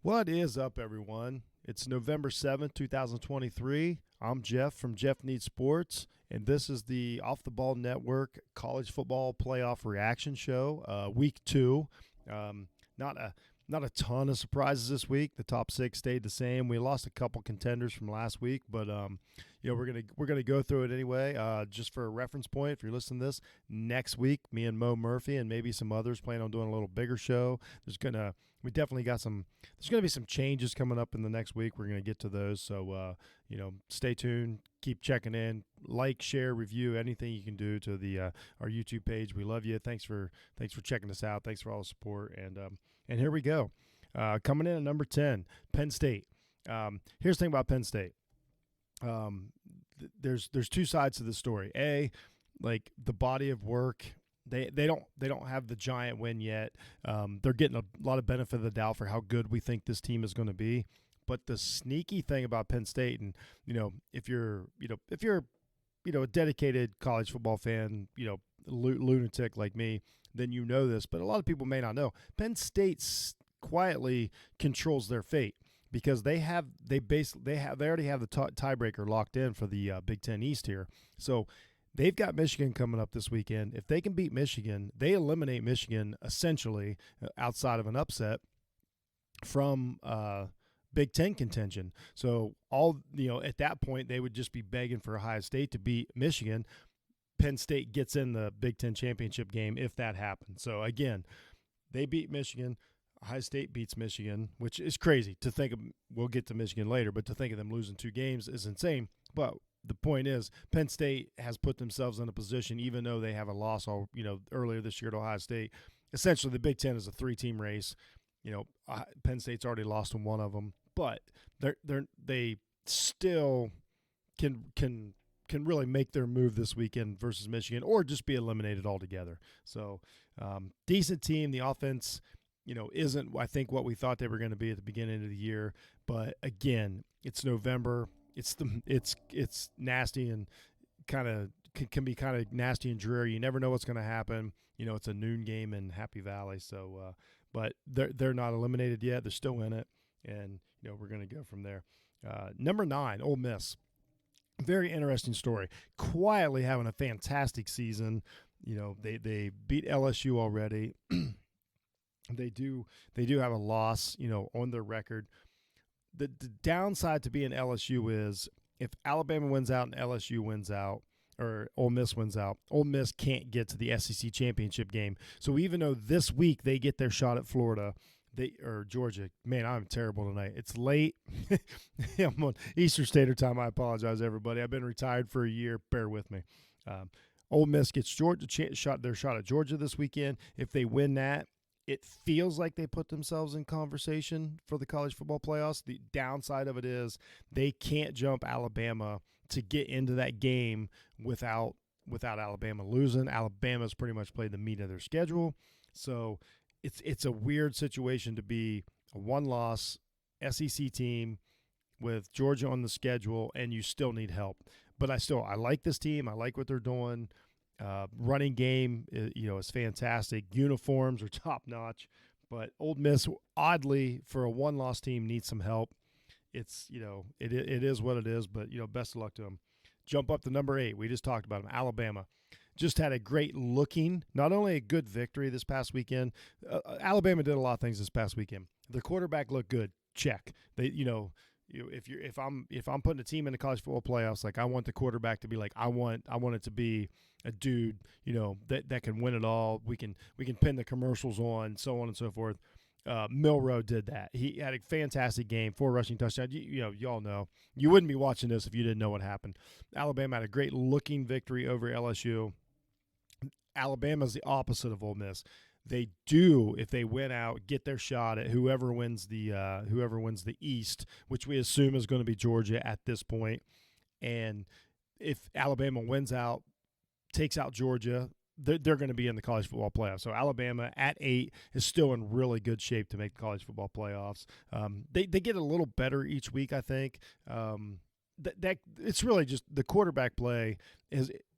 What is up, everyone? It's November 7th, 2023. I'm Jeff from Jeff Needs Sports, and this is the Off the Ball Network College Football Playoff Reaction Show, week two. Um, not a not a ton of surprises this week. The top six stayed the same. We lost a couple contenders from last week, but we're gonna go through it anyway. Just for a reference point, if you're listening to this next week, me and Mo Murphy and maybe some others plan on doing a little bigger show. We definitely got some. There's gonna be some changes coming up in the next week. We're gonna get to those, so stay tuned. Keep checking in. Like, share, review, anything you can do to the our YouTube page. We love you. Thanks for checking us out. Thanks for all the support. And here we go. Coming in at number 10, Penn State. Here's the thing about Penn State. There's two sides to the story. Like the body of work. They don't have the giant win yet. They're getting a lot of benefit of the doubt for how good we think this team is going to be. But the sneaky thing about Penn State, and if you're a dedicated college football fan, lunatic like me, then you know this. But a lot of people may not know. Penn State quietly controls their fate because they already have the tiebreaker locked in for the Big Ten East here. So they've got Michigan coming up this weekend. If they can beat Michigan, they eliminate Michigan essentially outside of an upset from Big Ten contention. So at that point, they would just be begging for Ohio State to beat Michigan. Penn State gets in the Big Ten championship game if that happens. So again, they beat Michigan. Ohio State beats Michigan, which is crazy to think of. We'll get to Michigan later, but to think of them losing two games is insane. But the point is, Penn State has put themselves in a position, even though they have a loss earlier this year to Ohio State. Essentially, the Big Ten is a three-team race. Penn State's already lost in one of them, but they still can really make their move this weekend versus Michigan, or just be eliminated altogether. So decent team. The offense, isn't I think what we thought they were going to be at the beginning of the year. But again, it's November. It's nasty and kind of can be kind of nasty and dreary. You never know what's going to happen. It's a noon game in Happy Valley. So, but they're not eliminated yet. They're still in it, and we're going to go from there. Number 9, Ole Miss. Very interesting story. Quietly having a fantastic season. They beat LSU already. They do have a loss, on their record. The downside to being LSU is if Alabama wins out and LSU wins out, or Ole Miss wins out, Ole Miss can't get to the SEC championship game. So even though this week they get their shot at Florida, or Georgia. Man, I'm terrible tonight. It's late. I'm on Eastern Standard Time. I apologize, everybody. I've been retired for a year. Bear with me. Ole Miss gets their shot at Georgia this weekend. If they win that, it feels like they put themselves in conversation for the college football playoffs. The downside of it is they can't jump Alabama to get into that game without Alabama losing. Alabama's pretty much played the meat of their schedule. So it's a weird situation to be a one-loss SEC team with Georgia on the schedule, and you still need help. But I like this team. I like what they're doing. Running game, is fantastic. Uniforms are top-notch. But Ole Miss, oddly, for a one-loss team, needs some help. It's, it is what it is, but, best of luck to them. Jump up to number 8. We just talked about them. Alabama. Just had a great looking, not only a good victory this past weekend. Alabama did a lot of things this past weekend. Their quarterback looked good. Check. They, if I'm putting a team in the college football playoffs, like I want the quarterback to be like I want it to be a dude, that can win it all. We can pin the commercials on, so on and so forth. Milroe did that. He had a fantastic game, 4 rushing touchdowns. Y'all know. You wouldn't be watching this if you didn't know what happened. Alabama had a great looking victory over LSU. Alabama's the opposite of Ole Miss. They do, if they win out, get their shot at whoever wins the East, which we assume is going to be Georgia at this point. And if Alabama wins out, takes out Georgia, they're going to be in the college football playoffs. So Alabama at 8 is still in really good shape to make the college football playoffs. They get a little better each week, I think. That it's really just the quarterback play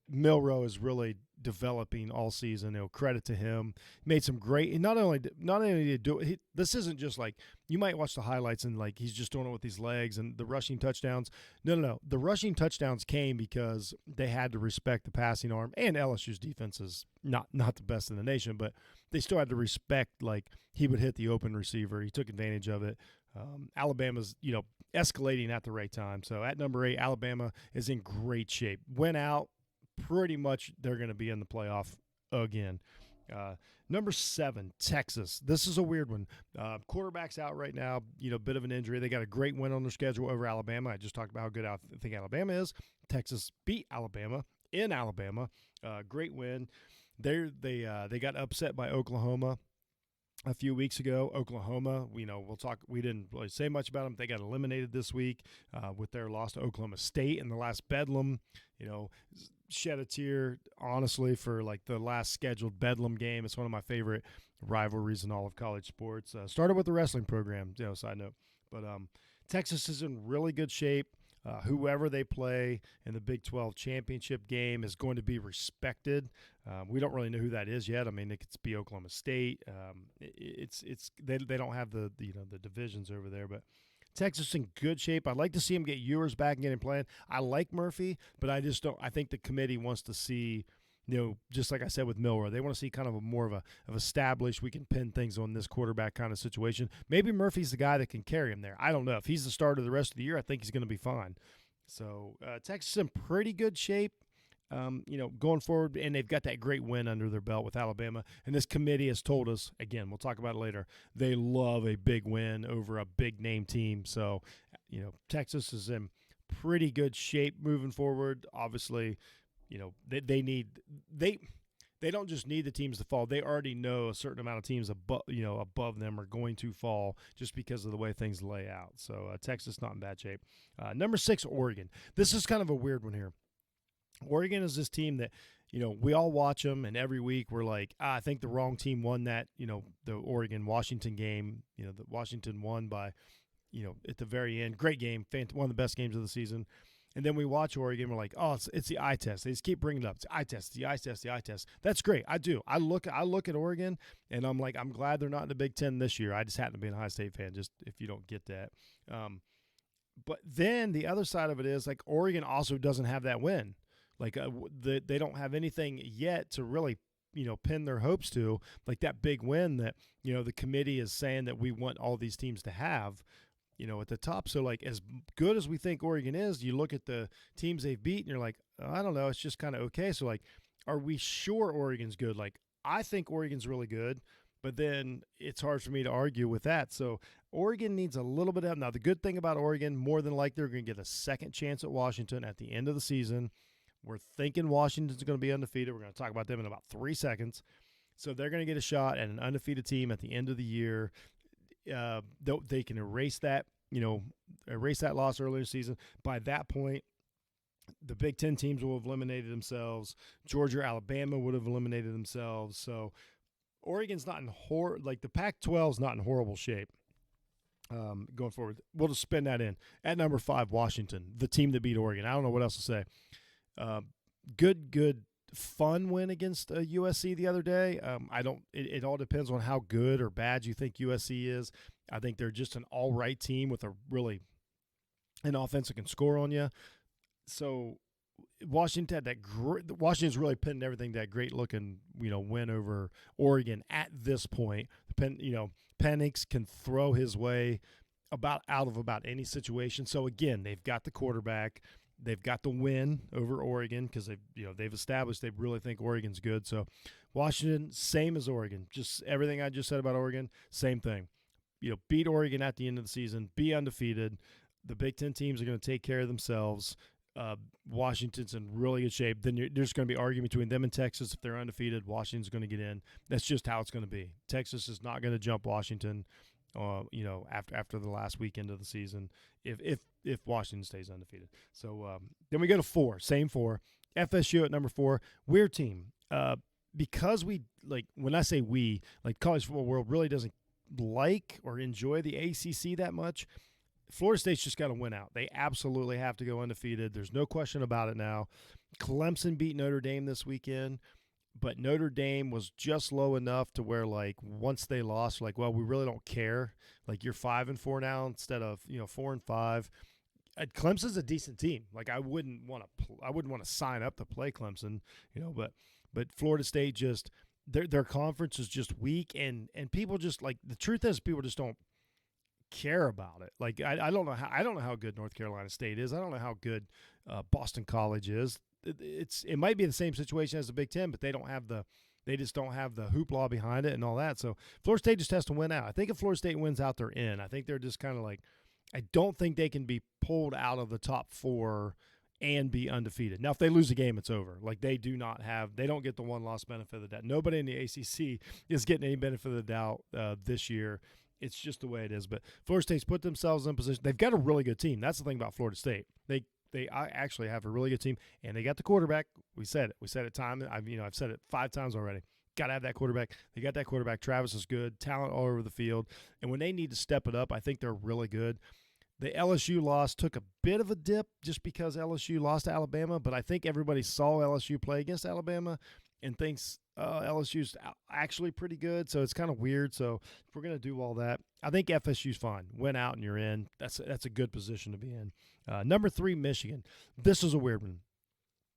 Milroe is really developing all season. Credit to him. Made some great. Not only did he do it. This isn't just like you might watch the highlights and like he's just doing it with these legs and the rushing touchdowns. No. The rushing touchdowns came because they had to respect the passing arm, and LSU's defense is not the best in the nation, but they still had to respect like he would hit the open receiver. He took advantage of it. Alabama's escalating at the right time. So at number 8, Alabama is in great shape. Went out. Pretty much they're going to be in the playoff again. Number 7, Texas. This is a weird one. Quarterback's out right now, bit of an injury. They got a great win on their schedule over Alabama. I just talked about how good I think Alabama is. Texas beat Alabama in Alabama. Great win. They got upset by Oklahoma a few weeks ago. Oklahoma, we'll talk. We didn't really say much about them. They got eliminated this week with their loss to Oklahoma State in the last Bedlam. Shed a tear, honestly, for like the last scheduled Bedlam game. It's one of my favorite rivalries in all of college sports. Started with the wrestling program, side note. But Texas is in really good shape. Whoever they play in the Big 12 championship game is going to be respected. We don't really know who that is yet. I mean, it could be Oklahoma State. They don't have the divisions over there, but Texas in good shape. I'd like to see him get Ewers back and get him playing. I like Murphy, but I just don't. I think the committee wants to see, just like I said with Milroe, they want to see kind of more of established. We can pin things on this quarterback kind of situation. Maybe Murphy's the guy that can carry him there. I don't know. If he's the starter the rest of the year, I think he's going to be fine. So Texas in pretty good shape. Going forward, and they've got that great win under their belt with Alabama. And this committee has told us, again, we'll talk about it later, they love a big win over a big-name team. So, Texas is in pretty good shape moving forward. Obviously, they don't just need the teams to fall. They already know a certain amount of teams above them are going to fall just because of the way things lay out. So, Texas not in bad shape. Number 6, Oregon. This is kind of a weird one here. Oregon is this team that, we all watch them, and every week we're like, I think the wrong team won that, the Oregon-Washington game. The Washington won by, at the very end. Great game, one of the best games of the season. And then we watch Oregon, we're like, oh, it's the eye test. They just keep bringing it up. It's the eye test, the eye test, the eye test. That's great. I do. I look at Oregon, and I'm like, I'm glad they're not in the Big Ten this year. I just happen to be an Ohio State fan, just if you don't get that. But then the other side of it is, like, Oregon also doesn't have that win. Like they don't have anything yet to really, pin their hopes to, like that big win that, the committee is saying that we want all these teams to have, at the top. So, like, as good as we think Oregon is, you look at the teams they've beat and you're like, I don't know, it's just kind of okay. So, like, are we sure Oregon's good? Like, I think Oregon's really good, but then it's hard for me to argue with that. So, Oregon needs a little bit of help. Now, the good thing about Oregon, more than likely, they're going to get a second chance at Washington at the end of the season. We're thinking Washington's going to be undefeated. We're going to talk about them in about 3 seconds. So they're going to get a shot at an undefeated team at the end of the year. They can erase that loss earlier in the season. By that point, the Big Ten teams will have eliminated themselves. Georgia, Alabama would have eliminated themselves. So Oregon's not in the Pac-12 is not in horrible shape. Going forward, we'll just spin that in. At number 5, Washington, the team that beat Oregon. I don't know what else to say. Good fun win against USC the other day. It all depends on how good or bad you think USC is. I think they're just an all right team with an offense that can score on you. So Washington had Washington's really pinned everything, that great looking, win over Oregon at this point. Penix can throw his way out of about any situation. So again, they've got the quarterback. They've got the win over Oregon because they've established they really think Oregon's good. So Washington, same as Oregon. Just everything I just said about Oregon, same thing. Beat Oregon at the end of the season, be undefeated. The Big Ten teams are going to take care of themselves. Washington's in really good shape. Then there's going to be argument between them and Texas. If they're undefeated, Washington's going to get in. That's just how it's going to be. Texas is not going to jump Washington. After the last weekend of the season, if Washington stays undefeated. So then we go to 4, same 4. FSU at number 4, weird team. Because when I say we, like college football world really doesn't like or enjoy the ACC that much. Florida State's just got to win out. They absolutely have to go undefeated. There's no question about it now. Clemson beat Notre Dame this weekend, but Notre Dame was just low enough to where, like, once they lost, like, well, we really don't care. Like, you're 5-4 now instead of 4-5. Clemson's a decent team. Like, I wouldn't want to sign up to play Clemson, but Florida State just their conference is just weak, and people just, like, the truth is people just don't care about it. Like, I don't know how good North Carolina State is. I don't know how good Boston College is. It might be the same situation as the Big Ten, but they just don't have the hoopla behind it and all that. So Florida State just has to win out. I think if Florida State wins out, they're in. I think they're just kind of like, I don't think they can be pulled out of the top 4 and be undefeated. Now, if they lose a game, it's over. Like, they don't get the one-loss benefit of the doubt. Nobody in the ACC is getting any benefit of the doubt this year. It's just the way it is. But Florida State's put themselves in position. They've got a really good team. That's the thing about Florida State. They actually have a really good team, and they got the quarterback. We said it time. I've said it 5 times already. Got to have that quarterback. They got that quarterback. Travis is good. Talent all over the field. And when they need to step it up, I think they're really good. The LSU loss took a bit of a dip just because LSU lost to Alabama, but I think everybody saw LSU play against Alabama and thinks LSU's actually pretty good, so it's kind of weird. So if we're going to do all that, I think FSU's fine. Win out and you're in. That's a good position to be in. Number 3, Michigan. This is a weird one.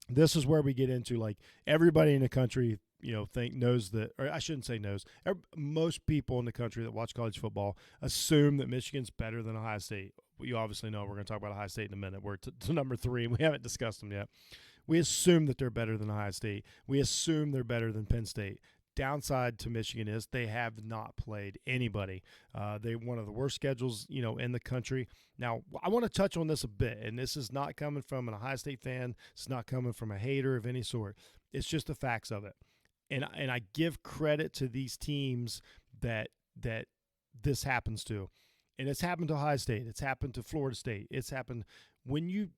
This is where we get into, like, everybody in the country knows that, or I shouldn't say knows. Most people in the country that watch college football assume that Michigan's better than Ohio State. You obviously know we're going to talk about Ohio State in a minute. We're to number 3, and we haven't discussed them yet. We assume that they're better than Ohio State. We assume they're better than Penn State. Downside to Michigan is they have not played anybody. They one of the worst schedules, in the country. Now, I want to touch on this a bit, and this is not coming from an Ohio State fan. It's not coming from a hater of any sort. It's just the facts of it. And I give credit to these teams that this happens to. And it's happened to Ohio State. It's happened to Florida State. It's happened when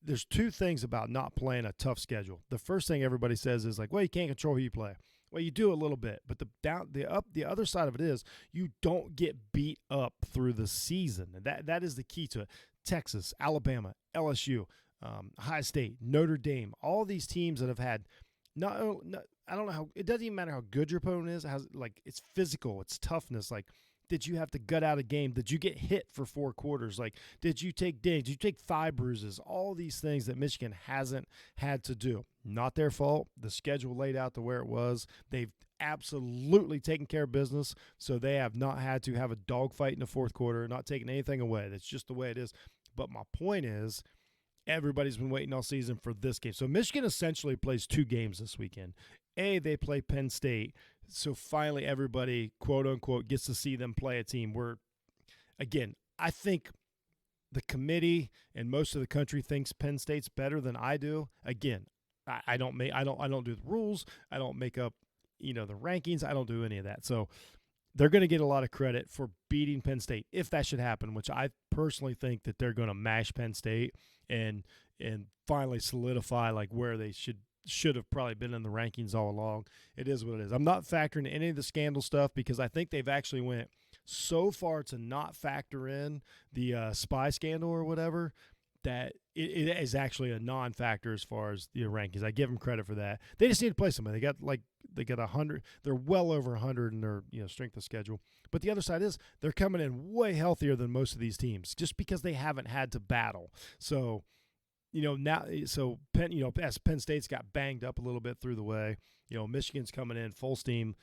there's 2 things about not playing a tough schedule. The first thing everybody says is, like, well, you can't control who you play. Well, you do a little bit, but the other side of it is you don't get beat up through the season. That is the key to it. Texas, Alabama, LSU, Ohio State, Notre Dame, all these teams that have had I don't know how, it doesn't even matter how good your opponent is. It's physical, it's toughness. Like, did you have to gut out a game? Did you get hit for 4 quarters? Like, did you take dings? Did you take thigh bruises? All these things that Michigan hasn't had to do. Not their fault. The schedule laid out to where it was. They've absolutely taken care of business, so they have not had to have a dogfight in the 4th quarter, not taking anything away. That's just the way it is. But my point is, everybody's been waiting all season for this game. So Michigan essentially plays 2 games this weekend. They play Penn State. So finally everybody, quote unquote, gets to see them play a team where, again, I think the committee and most of the country thinks Penn State's better than I do. Again, I don't do the rules. I don't make up, the rankings. I don't do any of that. So they're going to get a lot of credit for beating Penn State if that should happen, which I personally think that they're going to mash Penn State and finally solidify, like, where they should have probably been in the rankings all along. It is what it is. I'm not factoring any of the scandal stuff because I think they've actually went so far to not factor in the spy scandal or whatever that it is actually a non-factor as far as the rankings. I give them credit for that. They just need to play somebody. They got 100. They're well over 100 in their strength of schedule. But the other side is they're coming in way healthier than most of these teams just because they haven't had to battle. So as Penn State's got banged up a little bit through the way, Michigan's coming in full steam,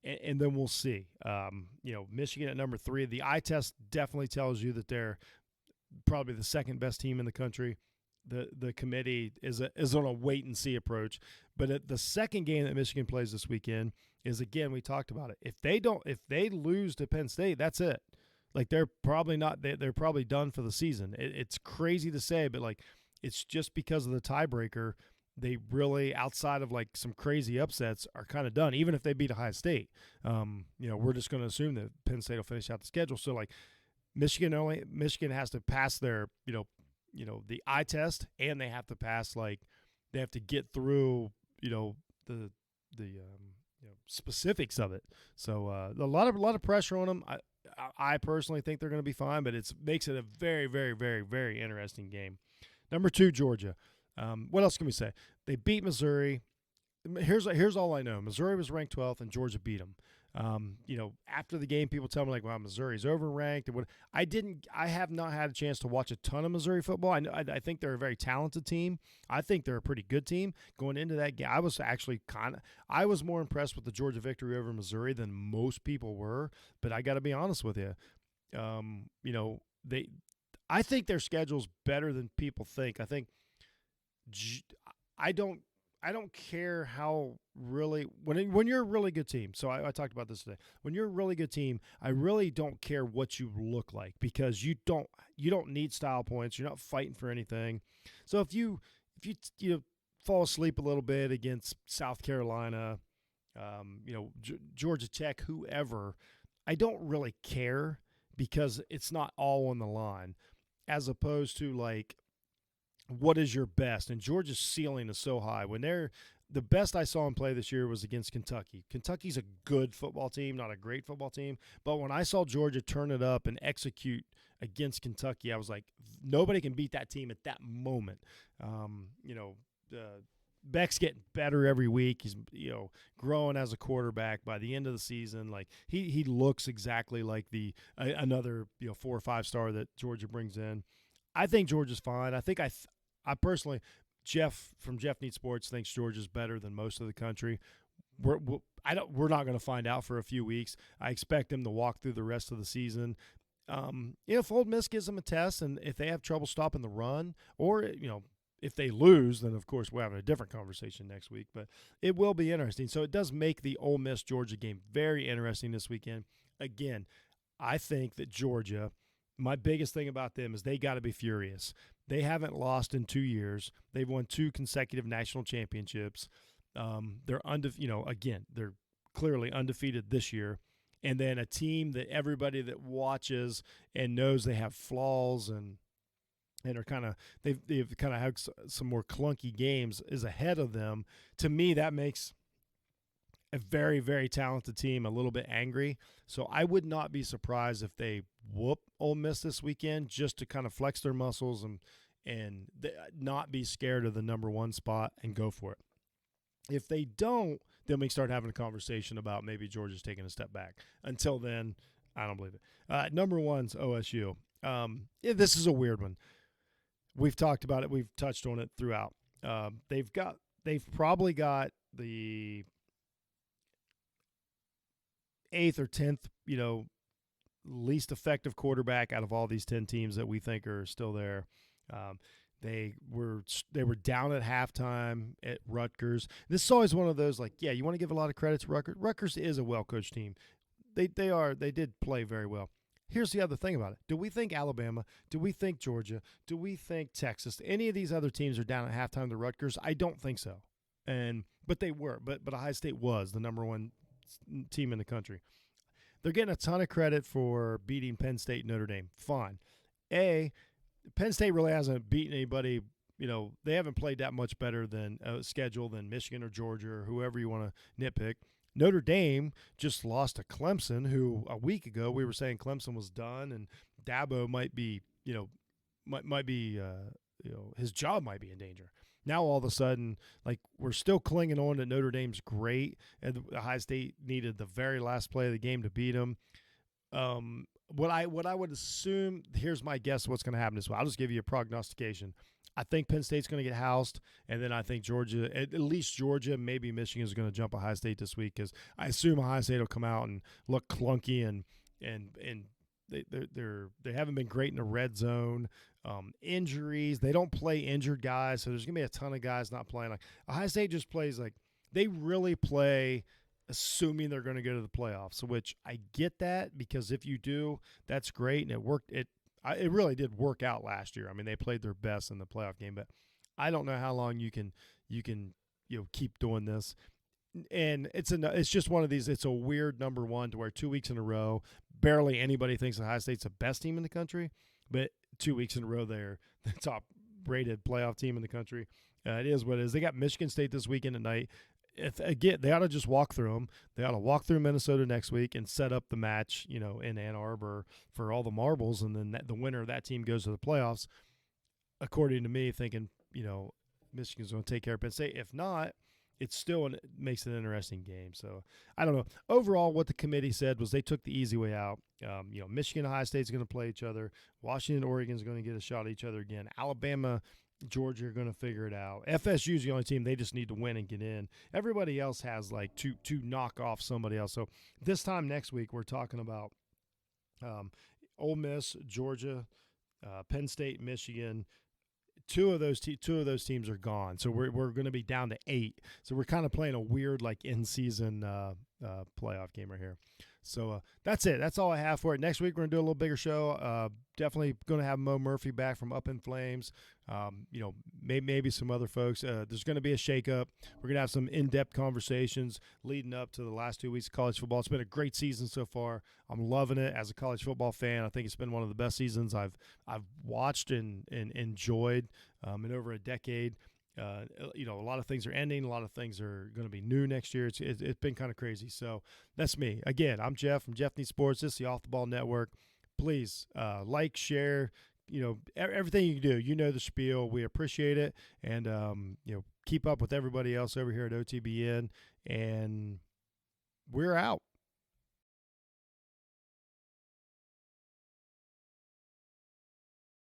and then we'll see. Michigan at number 3. The eye test definitely tells you that they're probably the 2nd best team in the country. The committee is on a wait and see approach. But the second game that Michigan plays this weekend is, again, we talked about it. If they lose to Penn State, that's it. Like, they're probably not. They're probably done for the season. It's crazy to say, but, like, it's just because of the tiebreaker. They really, outside of, like, some crazy upsets, are kind of done. Even if they beat Ohio State, we're just going to assume that Penn State will finish out the schedule. So, like, Michigan has to pass their the eye test, and they have to pass, like, they have to get through the specifics of it. So a lot of pressure on them. I personally think they're going to be fine, but it makes it a very, very, very, very interesting game. Number 2, Georgia. What else can we say? They beat Missouri. Here's all I know. Missouri was ranked 12th, and Georgia beat them. After the game, people tell me like, "Wow, Missouri's overranked." And what I have not had a chance to watch a ton of Missouri football. I think they're a very talented team. I think they're a pretty good team. Going into that game, I was more impressed with the Georgia victory over Missouri than most people were. But I got to be honest with you. They, I think their schedule's better than people think. I don't I don't care how really when you're a really good team. So I talked about this today. When you're a really good team, I really don't care what you look like because you don't need style points. You're not fighting for anything. So if you fall asleep a little bit against South Carolina, Georgia Tech, whoever, I don't really care because it's not all on the line, as opposed to like what is your best? And Georgia's ceiling is so high. The best I saw him play this year was against Kentucky. Kentucky's a good football team, not a great football team. But when I saw Georgia turn it up and execute against Kentucky, I was like, nobody can beat that team at that moment. Beck's getting better every week. He's growing as a quarterback. By the end of the season, like he looks exactly like another 4 or 5 star that Georgia brings in. I think Georgia's fine. I personally, Jeff from Jeff Needs Sports thinks Georgia's better than most of the country. We're not going to find out for a few weeks. I expect them to walk through the rest of the season. If Old Miss gives them a test, and if they have trouble stopping the run, or if they lose, then of course we're having a different conversation next week. But it will be interesting. So it does make the Ole Miss Georgia game very interesting this weekend. Again, I think that Georgia. My biggest thing about them is they got to be furious. They haven't lost in 2 years. They've won 2 consecutive national championships. They're again, they're clearly undefeated this year. And then a team that everybody that watches and knows they have flaws and are they've kind of had some more clunky games is ahead of them. To me, that makes a very, very talented team a little bit angry. So I would not be surprised if they whoop Ole Miss this weekend just to kind of flex their muscles and not be scared of the number 1 spot and go for it. If they don't, then we start having a conversation about maybe Georgia's taking a step back. Until then, I don't believe it. Number 1's OSU. This is a weird one. We've talked about it. We've touched on it throughout. They've probably got the 8th or 10th, least effective quarterback out of all these 10 teams that we think are still there. They were down at halftime at Rutgers. This is always one of those you want to give a lot of credit to Rutgers. Rutgers is a well-coached team. They did play very well. Here's the other thing about it. Do we think Alabama? Do we think Georgia? Do we think Texas? Any of these other teams are down at halftime to Rutgers? I don't think so. But they were. But Ohio State was the number 1 team in the country. They're getting a ton of credit for beating Penn State and Notre Dame. Fine. Penn State really hasn't beaten anybody. They haven't played that much better than schedule than Michigan or Georgia or whoever you want to nitpick. Notre Dame just lost to Clemson, who a week ago we were saying Clemson was done and Dabo might be, his job might be in danger. Now all of a sudden, we're still clinging on to Notre Dame's great, and Ohio State needed the very last play of the game to beat them. What I would assume, here's my guess of what's going to happen this way. I'll just give you a prognostication. I think Penn State's going to get housed, and then I think Georgia, at least Georgia, maybe Michigan is going to jump Ohio State this week because I assume Ohio State will come out and look clunky and they haven't been great in the red zone. Injuries, they don't play injured guys, so there's gonna be a ton of guys not playing. Ohio State just plays they really play assuming they're going to go to the playoffs, which I get that because if you do, that's great, and it worked. It really did work out last year. I mean, they played their best in the playoff game, but I don't know how long you can keep doing this. And it's just one of these. It's a weird number 1 to where 2 weeks in a row, barely anybody thinks Ohio State's the best team in the country, but 2 weeks in a row they're the top-rated playoff team in the country. It is what it is. They got Michigan State this weekend at night. if again, they ought to just walk through them. They ought to walk through Minnesota next week and set up the match, in Ann Arbor for all the marbles, and then the winner of that team goes to the playoffs. According to me, thinking Michigan's going to take care of Penn State. If not, it still makes it an interesting game. So I don't know. Overall, what the committee said was they took the easy way out. Michigan and Ohio State's going to play each other. Washington and Oregon's going to get a shot at each other again. Alabama, Georgia are going to figure it out. FSU's the only team they just need to win and get in. Everybody else has like to knock off somebody else. So this time next week, we're talking about Ole Miss, Georgia, Penn State, Michigan. Two of those teams are gone, so we're going to be down to 8. So we're kind of playing a weird like in season playoff game right here. So that's it. That's all I have for it. Next week we're gonna do a little bigger show. Definitely going to have Mo Murphy back from Up in Flames. Maybe some other folks. There's going to be a shakeup. We're going to have some in-depth conversations leading up to the last 2 weeks of college football. It's been a great season so far. I'm loving it as a college football fan. I think it's been one of the best seasons I've watched and enjoyed in over a decade. A lot of things are ending. A lot of things are going to be new next year. It's been kind of crazy. So that's me. Again, I'm Jeff from Jeff Needs Sports. This is the Off the Ball Network. Please like, share, everything you do. You know the spiel. We appreciate it. And, keep up with everybody else over here at OTBN. And we're out.